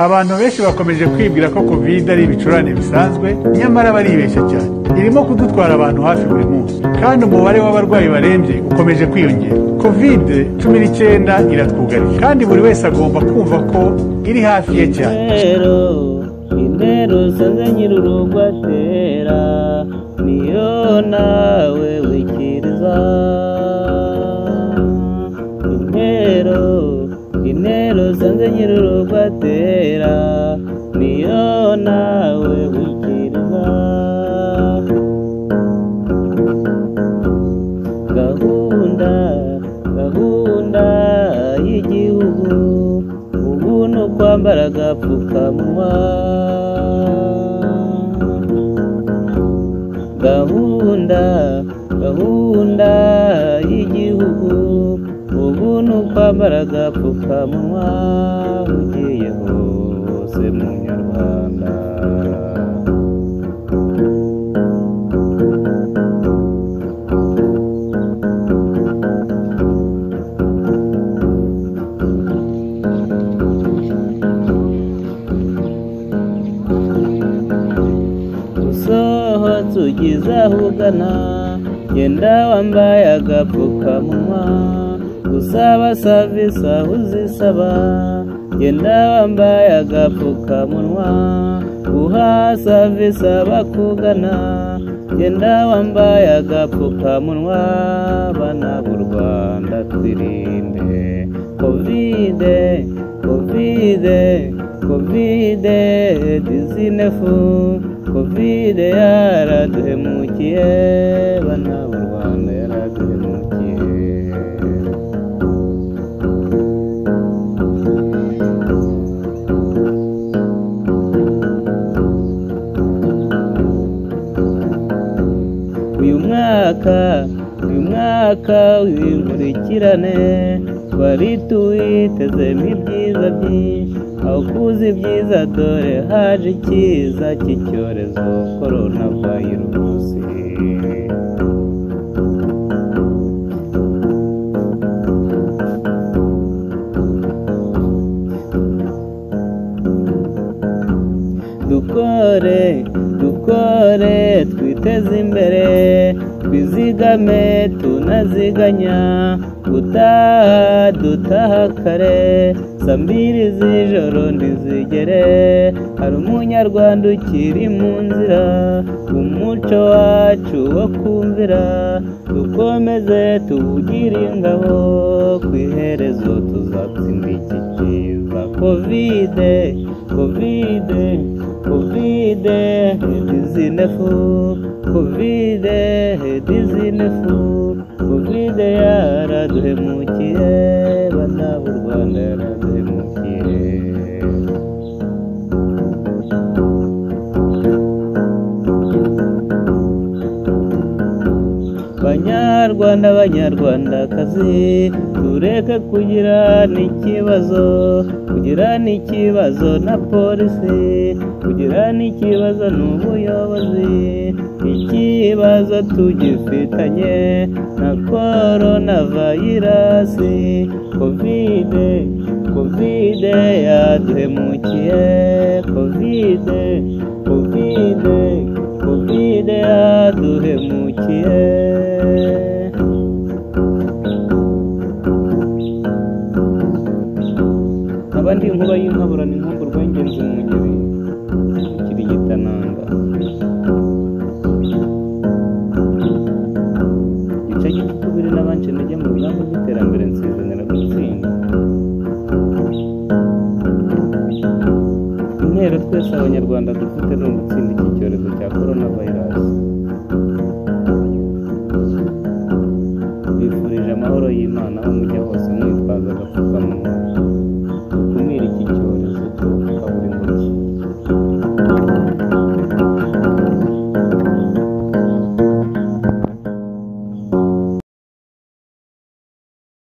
Abantu benshi bakomeje kwibwira ko covid ari ibicurane bisanzwe, nyamara baribeshya cyane. Irimo kudutwara abantu hafi buri munsi, kandi umubare w'abarwayi barembye ukomeje kwiyongera. Covid-19 iratwugarije, kandi buri wese agomba kumva ko iri hafi ye cyane. Intero sanze nyir'urugo atera, niyo nawe wikiriza. Intero sanze nyir'urugo atera, niyo nawe wikiriza. Gahunda y'igihugu, ubu ni ukwambara agapfukamunwa. Gahunda y'igihugu, ubu ni ukwambara agapfukamunwa ugiye hose mu Nyarwanda. Usohotse ugize aho ugana, genda wambaye agapfukamunwa. Usaba savisi aho uzisaba, genda wambaye agapfukamunwa. Uha savisi abakugana, genda wambaye agapfukamunwa. Bana b'u Rwanda twirinde COVID-19, COVID yaraduhemukiye, bana b'u Rwanda yaraduhemukiye. Uyu mwaka w'inkurikirane twari tuwitezemo ibyiza byinshi, aho kuza ibyiza dore haje ikiza cy'icyorezo coronavirus. Dukore twiteze imbere, twizigame tunaziganya. Dutaha kare, saa 2 z'ijoro ntizigere. Hari umunyarwanda ukiri mu nzira, umuco wacu wo kumvira. Dukomeze tuwugire ingabo, ku iherezo tuzatsinda iki kiza. COVID yaraduhemukiye, bana b'u Rwanda yaraduhemukiye. Banyarwandakazi, tureke kugira n'ikibazo na polisi, kugira n'ikibazo n'ubuyobozi. Ikibazo tugifitanye na coronavirus. COVID yaduhemukiye, COVID yaduhemukiye. Abandi inkuba y'inkaburana inkumburwa y'ingenzi mu ngeri ikiri gitananga. Gice gitubire n'abanje najye mu rugamba rw'iterambere nsezanira gutsinda. Intero twese abanyarwanda dufite no gutsinda iki cyorezo cya coronavirus.